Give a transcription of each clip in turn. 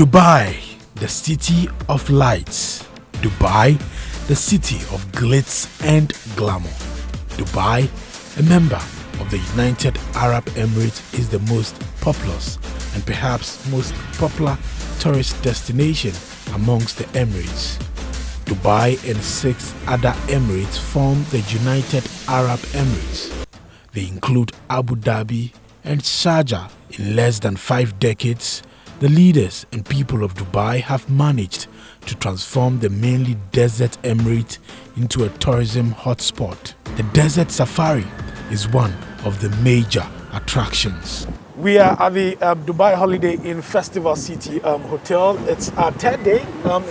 Dubai, the city of lights. Dubai, the city of glitz and glamour. Dubai, a member of the United Arab Emirates, is the most populous and perhaps most popular tourist destination amongst the Emirates. Dubai and 6 other Emirates form the United Arab Emirates. They include Abu Dhabi and Sharjah. In less than 5 decades, the leaders and people of Dubai have managed to transform the mainly desert emirate into a tourism hotspot. The desert safari is one of the major attractions. We are at the Dubai Holiday Inn Festival City Hotel. It's our 10th day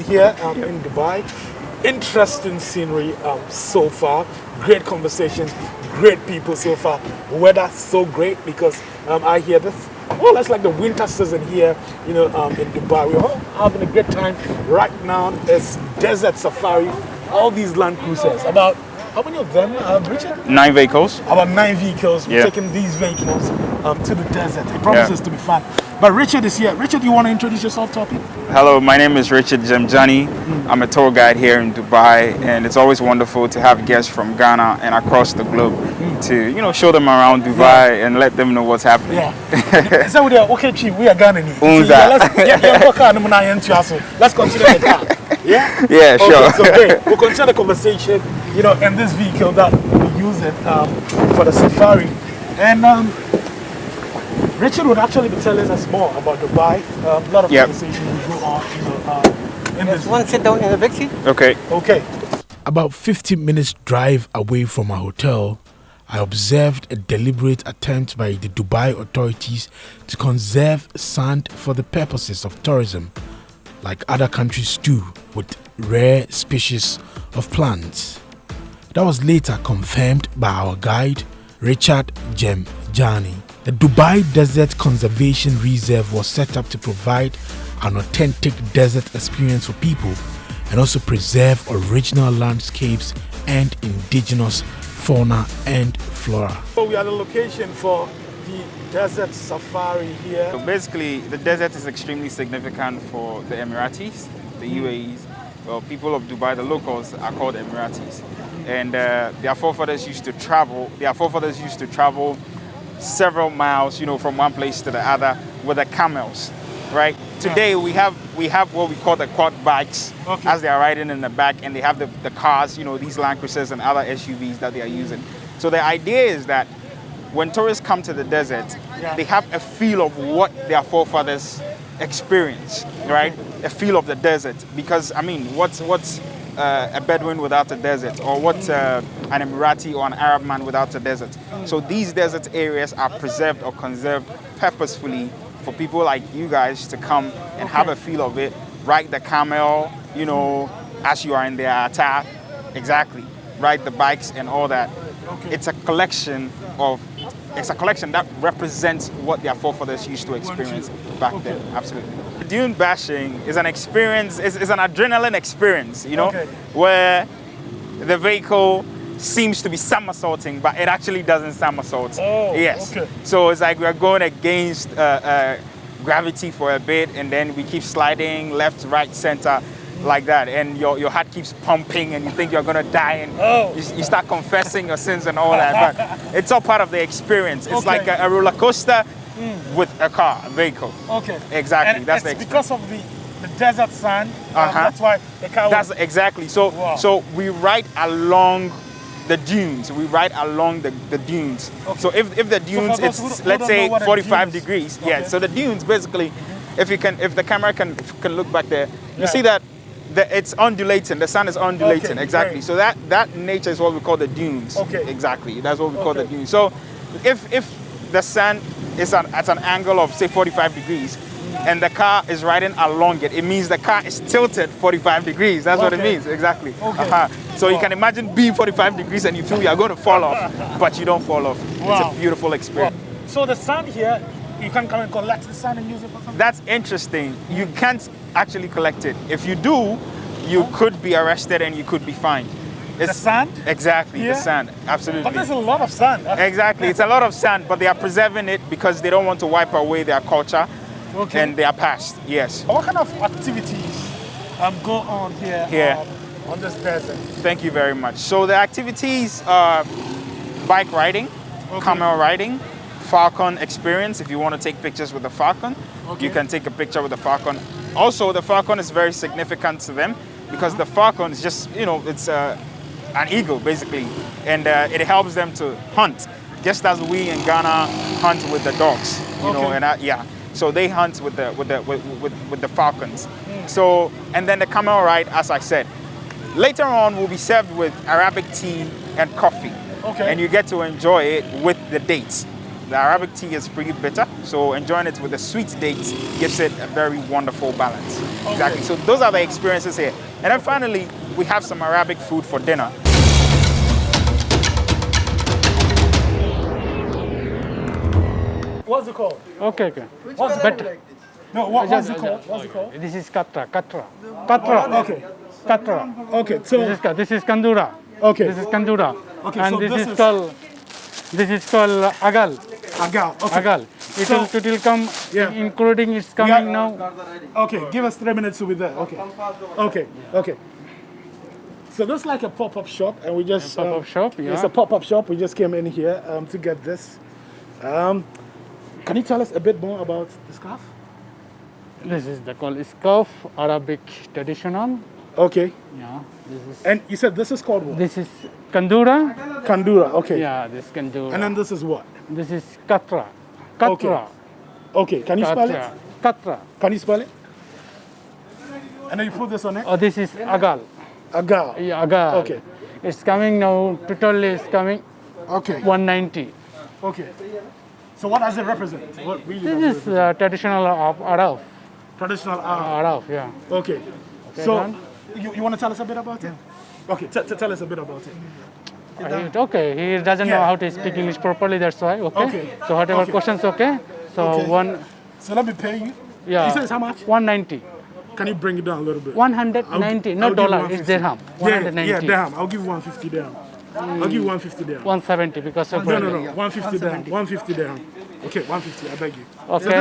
here in Dubai. Interesting scenery so far. Great conversations, great people so far. Weather so great because I hear this. Oh, that's like the winter season here, in Dubai. We're all having a great time. Right now, it's desert safari. All these Land Cruisers. About how many of them, Richard? 9 vehicles. About 9 vehicles. We're taking these vehicles to the desert. It promises to be fun. But Richard is here. Richard, you want to introduce yourself to our people? Hello, my name is Richard Jemjani. I'm a tour guide here in Dubai, and it's always wonderful to have guests from Ghana and across the globe to, show them around Dubai and let them know what's happening. Yeah. So we are okay, Chief. We are Ghana. Let's continue the car. Yeah? Yeah, sure. Okay, so great. We'll continue the conversation, in this vehicle that we use it for the safari. And Richard would actually be telling us more about Dubai. A lot of conversation will go on, in this. One sit down in the back seat. Okay. Okay. About 15 minutes drive away from our hotel, I observed a deliberate attempt by the Dubai authorities to conserve sand for the purposes of tourism, like other countries do with rare species of plants. That was later confirmed by our guide, Richard Jemjani. The Dubai Desert Conservation Reserve was set up to provide an authentic desert experience for people and also preserve original landscapes and indigenous fauna and flora. So we are the location for the desert safari here. So basically, the desert is extremely significant for the Emiratis, the UAEs. Well, people of Dubai, the locals, are called Emiratis. And their forefathers used to travel. Several miles, from one place to the other with the camels, right? Today we have what we call the quad bikes as they are riding in the back, and they have the cars, these Land Cruisers and other SUVs that they are using. So the idea is that when tourists come to the desert, they have a feel of what their forefathers experienced, right? A feel of the desert, because what's a Bedouin without a desert, or what's an Emirati or an Arab man without a desert? So these desert areas are preserved or conserved purposefully for people like you guys to come and have a feel of it, ride the camel, as you are in their attire, ride the bikes and all that. It's a collection that represents what their forefathers used to experience back then. Absolutely. Dune bashing is an experience, is an adrenaline experience, where the vehicle seems to be somersaulting, but it actually doesn't somersault. So it's like we're going against gravity for a bit, and then we keep sliding left, right, center, like that, and your heart keeps pumping, and you think you're gonna die, and you start confessing your sins and all that. But it's all part of the experience. It's like a roller coaster with a vehicle. Exactly. And that's it's because of the desert sand. That's why the car. That's exactly. So we ride along the dunes. We ride along the dunes. So if the dunes, it's let's say 45 degrees. So the dunes basically, if the camera can look back there, you see that. It's undulating. The sand is undulating. Exactly. So that nature is what we call the dunes. Exactly. That's what we call the dunes. So if the sand is at an angle of say 45 degrees, and the car is riding along it, it means the car is tilted 45 degrees. That's what it means. Exactly. So you can imagine being 45 degrees and you feel you're going to fall off, but you don't fall off. It's a beautiful experience. So the sand here, you can come and collect the sand and use it for something? That's interesting. You can't actually collect it. If you do, you could be arrested and you could be fined. The sand? Exactly, the sand. Absolutely. But there's a lot of sand. Exactly. It's a lot of sand, but they are preserving it because they don't want to wipe away their culture. Okay. and they are passed. Yes. What kind of activities go on here on this desert? Thank you very much. So the activities are bike riding, camel riding, falcon experience. If you want to take pictures with the falcon, you can take a picture with the falcon. Also, the falcon is very significant to them because the falcon is just, it's an eagle basically, and it helps them to hunt, just as we in Ghana hunt with the dogs, and so they hunt with the falcons. So, and then the camel ride, as I said, later on will be served with Arabic tea and coffee, and you get to enjoy it with the dates. The Arabic tea is pretty bitter, so enjoying it with the sweet dates gives it a very wonderful balance. Exactly. So those are the experiences here. And then finally, we have some Arabic food for dinner. What's it called? Okay. What's it called? No, what's it called? What's it called? This is katra. Okay. Katra. Okay. So This is kandura. Okay. This is kandura. Okay, And so this is called agal. agal. Okay. Agal. It will come, including it's coming now. Okay, give us 3 minutes to be there. Okay. So this is like a pop-up shop, and we just Pop-up shop, yeah. It's a pop-up shop. We just came in here to get this. Can you tell us a bit more about the scarf? This is the called scarf, Arabic traditional. Okay. Yeah. And you said this is called what? This is kandura. Kandura. Okay. Yeah, this kandura. And then this is what? This is katra. Katra. Okay. Can you spell it? Katra. Can you spell it? And then you put this on it? Oh, this is agal. Agal. Yeah, agal. Okay. It's coming now. Totally is coming Okay. 190. Okay. So what does it represent? What really does it This is represent? traditional of Arab. Traditional art. Arab, yeah. Okay. So done. you want to tell us a bit about it? Okay. Tell us a bit about it. Okay, he doesn't know how to speak English properly, that's why. Okay. So whatever questions, okay. So Okay. So let me pay you. Yeah. You said it's how much? 190. Can you bring it down a little bit? 190, I'll not give dollar, you it's dirham. 190. Yeah, dirham. I'll give you 150 dirham. I'll give you 150 dirham. 170 because of No, 150 dirham. 150 dirham. Okay, 150. I beg you. Okay. So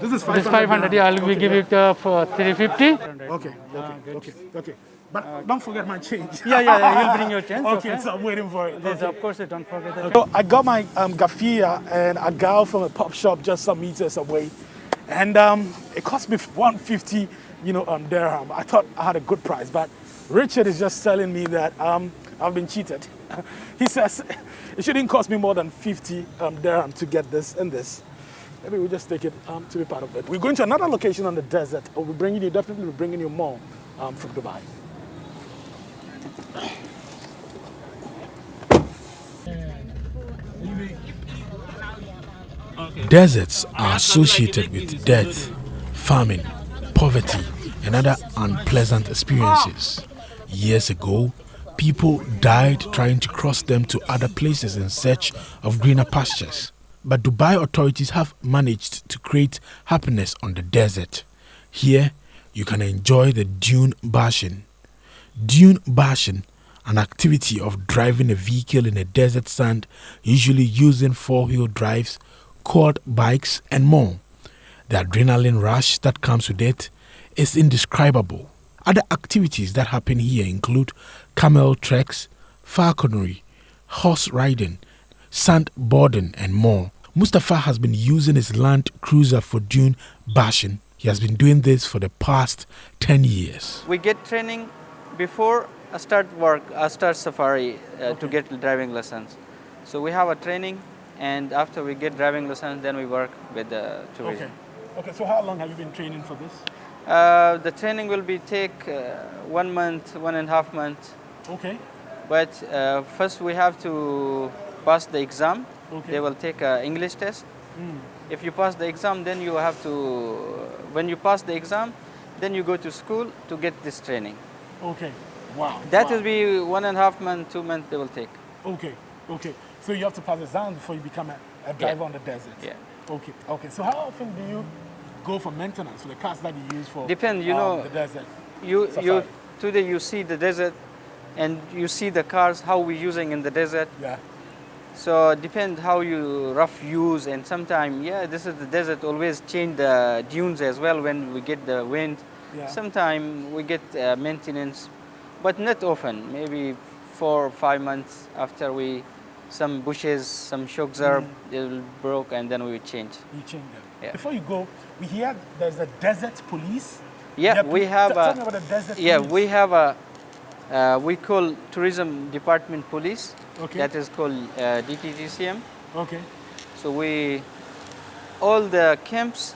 this is 500. This 500, yeah, I'll Okay, give it for 350. Okay. But don't forget my change. Yeah, he'll bring your change. Okay, so I'm waiting for it. Yes, of course, don't forget that. So I got my gafia and a gal from a pop shop just some meters away, and it cost me 150, dirham. I thought I had a good price, but Richard is just telling me that I've been cheated. He says it shouldn't cost me more than 50 dirham to get this and this. Maybe we'll just take it to be part of it. We're going to another location on the desert, but definitely we're bringing you more from Dubai. Deserts are associated with death, famine, poverty, and other unpleasant experiences. Years ago, people died trying to cross them to other places in search of greener pastures. But Dubai authorities have managed to create happiness on the desert. Here, you can enjoy the dune bashing. Dune bashing, an activity of driving a vehicle in a desert sand, usually using four-wheel drives, quad bikes, and more. The adrenaline rush that comes with it is indescribable. Other activities that happen here include camel treks, falconry, horse riding, sandboarding, and more. Mustafa has been using his Land Cruiser for dune bashing. He has been doing this for the past 10 years. We get training before I start safari to get driving lessons. So we have a training, and after we get driving lessons, then we work with the tourism. Okay, so how long have you been training for this? The training will take 1 month, 1.5 months. Okay. But first we have to pass the exam. Okay. They will take an English test. If you pass the exam, then you have to, when you pass the exam, then you go to school to get this training. Okay. Wow. That will be 1.5 months, 2 months they will take. Okay. So you have to pass the exam before you become a driver on the desert. Yeah. Okay. So how often do you go for maintenance for the cars that you use for Depends, the desert? Today you see the desert and you see the cars, how we're using in the desert. Yeah. So depends how you rough use, and sometimes this is the desert. Always change the dunes as well when we get the wind. Yeah. Sometimes we get maintenance, but not often. Maybe 4 or 5 months after some bushes, some shocks are they will broke, and then we will change. You change them. Yeah. Before you go, we hear there's a desert police. Yeah, we have Tell me about the desert police. we have we call tourism department police. Okay. That is called DTTCM. Okay. So all the camps,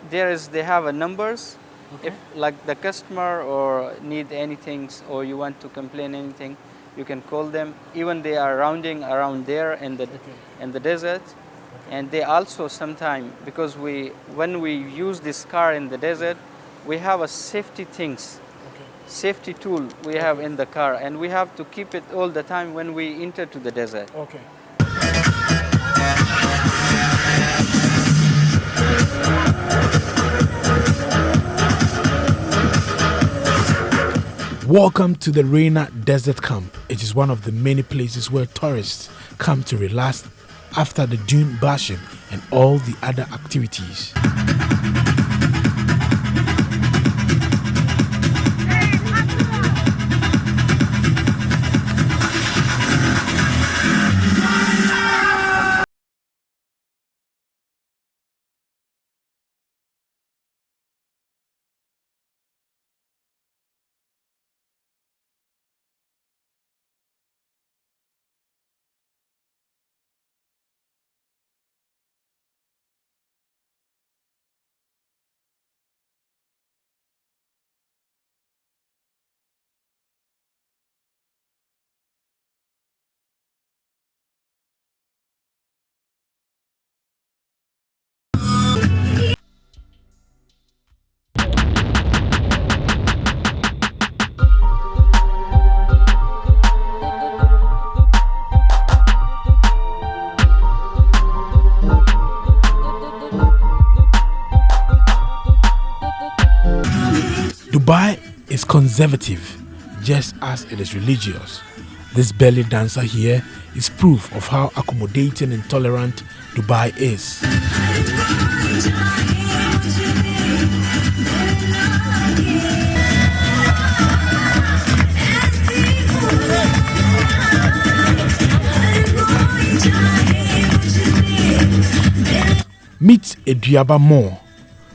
they have a numbers. Okay. If like the customer or need anything or you want to complain anything, you can call them. Even they are rounding around there in the desert, and they also sometimes, because when we use this car in the desert, we have a safety things. Safety tool we have in the car, and we have to keep it all the time when we enter to the desert. Okay. Welcome to the Reina Desert Camp. It is one of the many places where tourists come to relax after the dune bashing and all the other activities. Dubai is conservative just as it is religious. This belly dancer here is proof of how accommodating and tolerant Dubai is. Meet Ediaba Moore.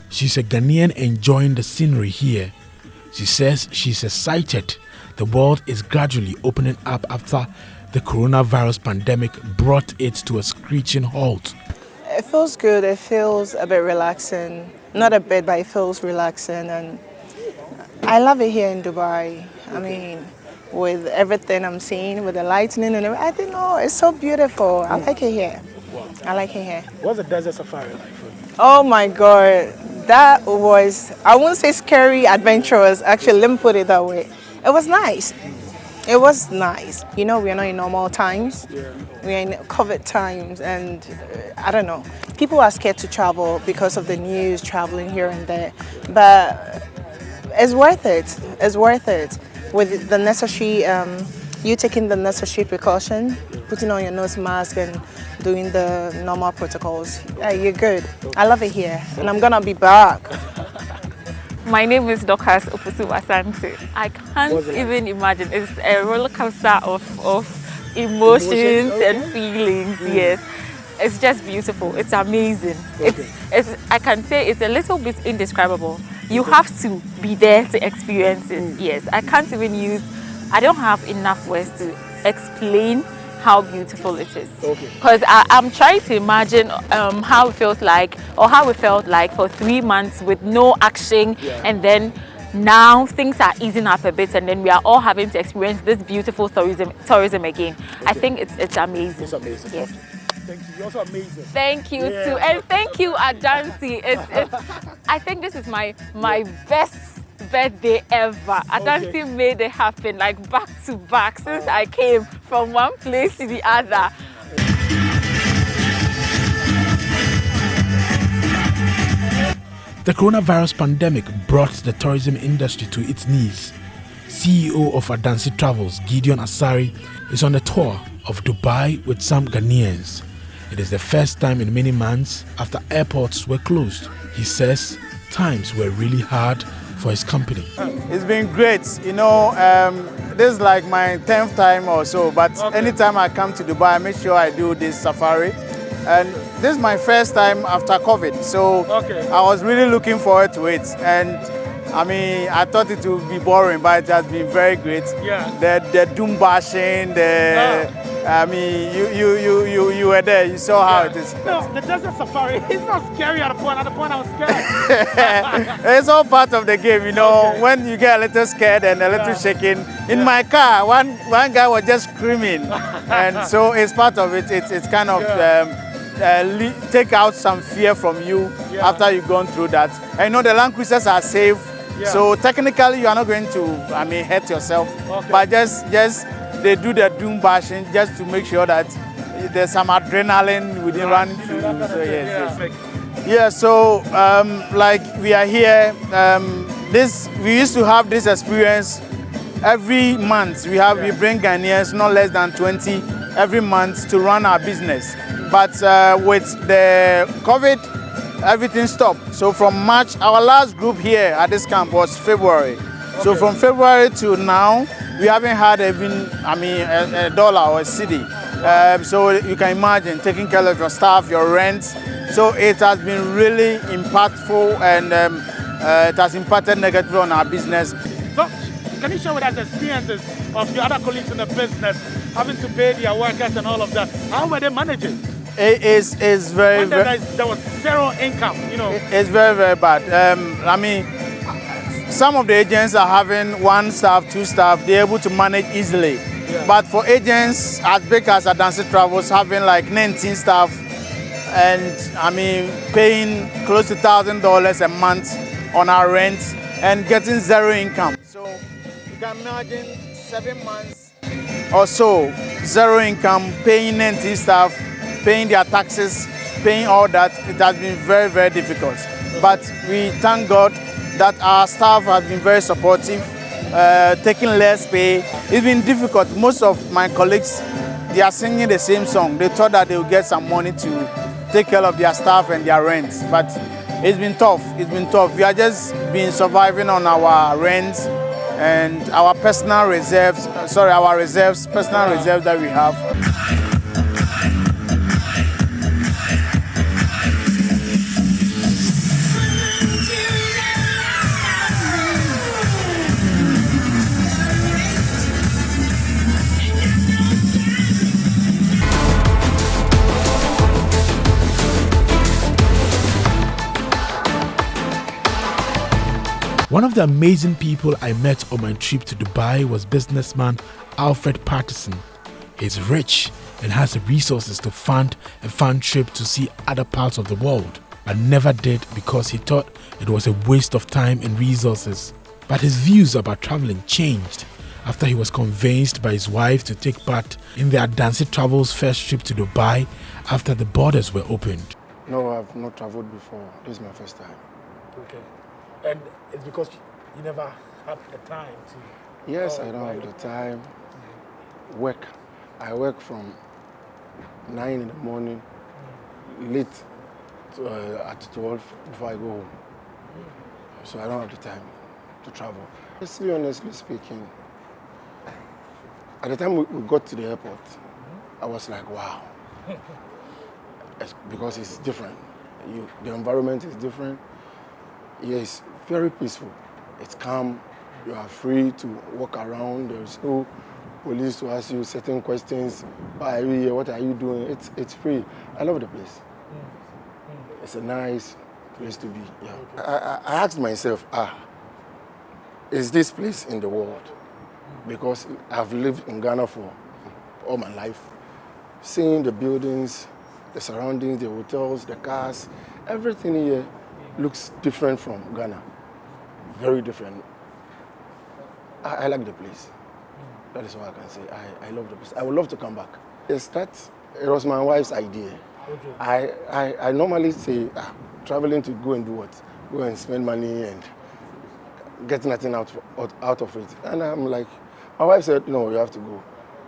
She's a Ghanaian enjoying the scenery here. She says she's excited the world is gradually opening up after the coronavirus pandemic brought it to a screeching halt. It feels good. It feels a bit relaxing. Not a bit, but it feels relaxing. And I love it here in Dubai. I mean, with everything I'm seeing, with the lightning and everything, I think, oh, it's so beautiful. I like it here. I like it here. What's the desert safari like for you? Oh my God. That was, I wouldn't say scary, adventurous. Actually, let me put it that way. It was nice. It was nice. You know, we're not in normal times. Yeah. We're in COVID times, and I don't know. People are scared to travel because of the news, traveling here and there. But it's worth it. It's worth it. With the necessary, you taking the necessary precaution, putting on your nose mask and doing the normal protocols. You're good. I love it here, and I'm gonna be back. My name is Dokas Ofusu Asante. I can't even imagine. It's a roller coaster of emotions and feelings. Yes, it's just beautiful. It's amazing. It's I can say it's a little bit indescribable. You have to be there to experience it. Yes, I can't even use. I don't have enough words to explain how beautiful it is. Because I'm trying to imagine how it feels like, or how it felt like for 3 months with no action, and then now things are easing up a bit, and then we are all having to experience this beautiful tourism again. I think it's amazing. It's amazing. Yes. Thank you. You're also amazing. Thank you too, and thank you, Adansi. I think this is my best birthday ever. Adansi made it happen, like back to back, since I came from one place to the other. The coronavirus pandemic brought the tourism industry to its knees. CEO of Adansi Travels, Gideon Asari, is on a tour of Dubai with some Ghanaians. It is the first time in many months after airports were closed. He says times were really hard for his company. It's been great. You know, this is like my 10th time or so, but anytime I come to Dubai, I make sure I do this safari. And this is my first time after COVID, so I was really looking forward to it. And I mean, I thought it would be boring, but it has been very great. Yeah. The doom bashing, I mean, you were there, you saw how it is. No, the desert safari, it's not scary at the point. At the point I was scared. It's all part of the game, you know. When you get a little scared and a little shaking. In my car, one guy was just screaming. And so it's part of it. It's kind of take out some fear from you after you've gone through that. I know the land cruisers are safe. So technically you are not going to, I mean, hurt yourself. But just they do the doom bashing just to make sure that there's some adrenaline within running through. So yes. So like we are here, we used to have this experience every month. We bring Ghanaians, not less than 20 every month to run our business. But with the COVID, everything stopped. So from March, our last group here at this camp was February. So from February to now, we haven't had even, I mean, a dollar or a cedi. So you can imagine taking care of your staff, your rent. So it has been really impactful, and it has impacted negatively on our business. So can you share with us experiences of your other colleagues in the business having to pay their workers and all of that? How were they managing? It is very, very... There was zero income, you know. It's very, very bad. I mean, some of the agents are having 1 staff, 2 staff, they're able to manage easily. Yeah. But for agents as big as Adansi Travels, having like 19 staff, and I mean, paying close to $1,000 a month on our rent and getting zero income. So you can imagine 7 months or so, zero income, paying 19 staff, paying their taxes, paying all that. It has been very, very difficult. But we thank God that our staff have been very supportive, taking less pay. It's been difficult. Most of my colleagues, they are singing the same song. They thought that they would get some money to take care of their staff and their rents. But it's been tough. It's been tough. We are just been surviving on our rents and our personal reserves, personal reserves that we have. One of the amazing people I met on my trip to Dubai was businessman Alfred Patterson. He's rich and has the resources to fund a fun trip to see other parts of the world, but never did because he thought it was a waste of time and resources. But his views about traveling changed after he was convinced by his wife to take part in the Adansi Travels' first trip to Dubai after the borders were opened. No, I've not traveled before. This is my first time. Okay. And it's because you never had the time to... Yes, I don't have the time. Work. I work from 9 in the morning, late at 12 before I go home. So I don't have the time to travel. Honestly speaking, at the time we got to the airport, I was like, wow. Because it's different. The environment is different. Yes, very peaceful. It's calm. You are free to walk around. There's no police to ask you certain questions. Why are you here? What are you doing? It's free. I love the place. It's a nice place to be. Yeah. I asked myself, is this place in the world? Because I've lived in Ghana for all my life. Seeing the buildings, the surroundings, the hotels, the cars, everything here looks different from Ghana. Very different. I like the place. That is what I can say. I love the place. I would love to come back. Yes, it was my wife's idea. Okay. I normally say, traveling to go and do what? Go and spend money and get nothing out of it. And I'm like, my wife said, no, you have to go.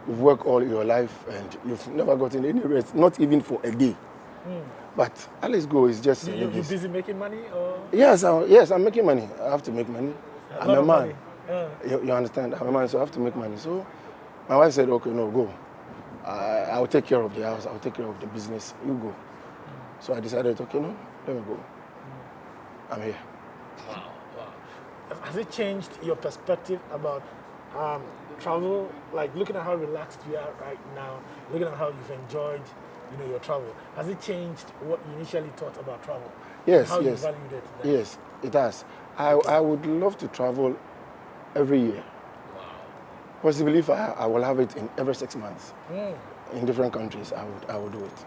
you've worked all your life and you've never gotten any rest, not even for a day. But at least go is just... You're busy making money? Or? Yes, I'm making money. I have to make money. I'm a man. You understand? I'm a man, so I have to make money. So my wife said, okay, no, go. I'll take care of the house. I'll take care of the business. You go. So I decided, okay, no, let me go. I'm here. Wow. Has it changed your perspective about travel? Like looking at how relaxed you are right now, looking at how you've enjoyed, your travel. Has it changed what you initially thought about travel? Yes, how yes. you valued it? Yes, it has. I would love to travel every year. Wow. Possibly if I will have it in every 6 months. In different countries, I would do it.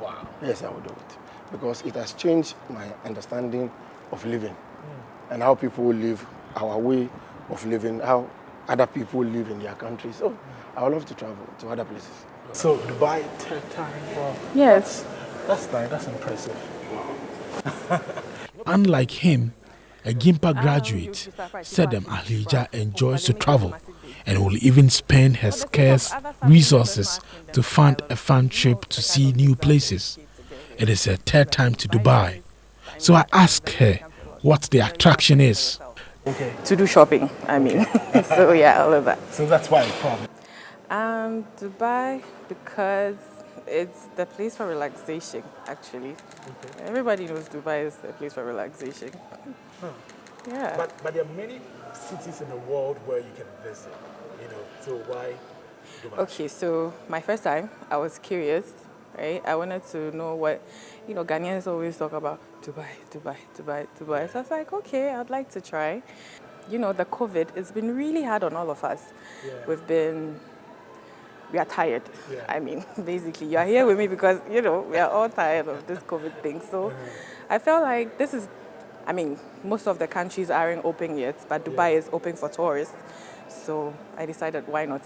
Wow. Yes, I would do it. Because it has changed my understanding of living and how people live, our way of living, how other people live in their countries. So I would love to travel to other places. So Dubai, third time? Wow. Yes. That's nice, that's impressive. Unlike him, a Gimpa graduate, Sedem Ahlija enjoys to travel and will even spend her scarce resources to fund a fun trip to see new places. It is her third time to Dubai. So I asked her what the attraction is. Okay. To do shopping, I mean. So yeah, all of that. So that's why it's problem. Dubai, because it's the place for relaxation, actually. Okay. Everybody knows Dubai is a place for relaxation. Huh. Yeah. But there are many cities in the world where you can visit, so why Dubai? Okay, so my first time, I was curious, right? I wanted to know what, Ghanaians always talk about Dubai. So I was like, okay, I'd like to try. The COVID, it's been really hard on all of us. Yeah. We are tired. Yeah. I mean, basically, you are here with me because, we are all tired of this COVID thing. So I felt like most of the countries aren't open yet, but Dubai is open for tourists. So I decided, why not?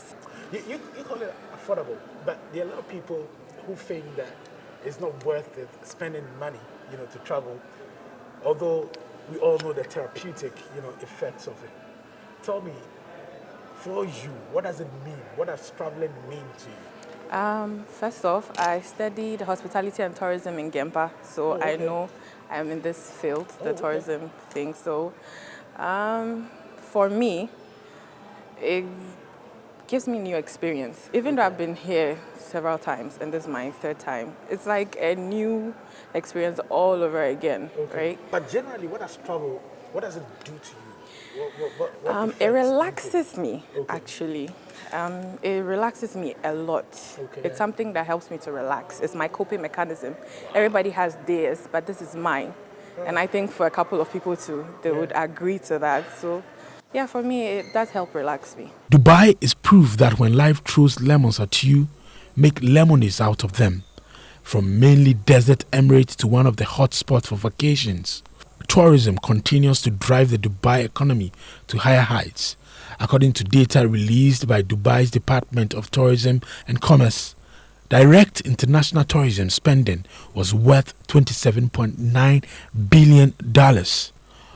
You call it affordable, but there are a lot of people who think that it's not worth it spending money, to travel. Although we all know the therapeutic, effects of it. Tell me, for you, what does it mean? What does traveling mean to you? First off, I studied hospitality and tourism in Gempa, so I know I'm in this field, the tourism thing. So for me, it gives me new experience. Even though I've been here several times, and this is my third time, it's like a new experience all over again, right? But generally, what does it do to you? What it relaxes me, actually. It relaxes me a lot. Okay. It's something that helps me to relax. It's my coping mechanism. Everybody has theirs, but this is mine. And I think for a couple of people too, they would agree to that. So yeah, for me, it does help relax me. Dubai is proof that when life throws lemons at you, make lemonades out of them. From mainly desert Emirates to one of the hot spots for vacations, tourism continues to drive the Dubai economy to higher heights. According to data released by Dubai's Department of Tourism and Commerce, direct international tourism spending was worth $27.9 billion.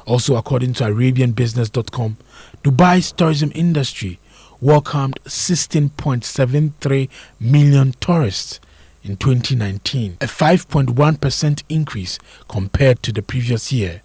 Also, according to ArabianBusiness.com, Dubai's tourism industry welcomed 16.73 million tourists in 2019, a 5.1% increase compared to the previous year.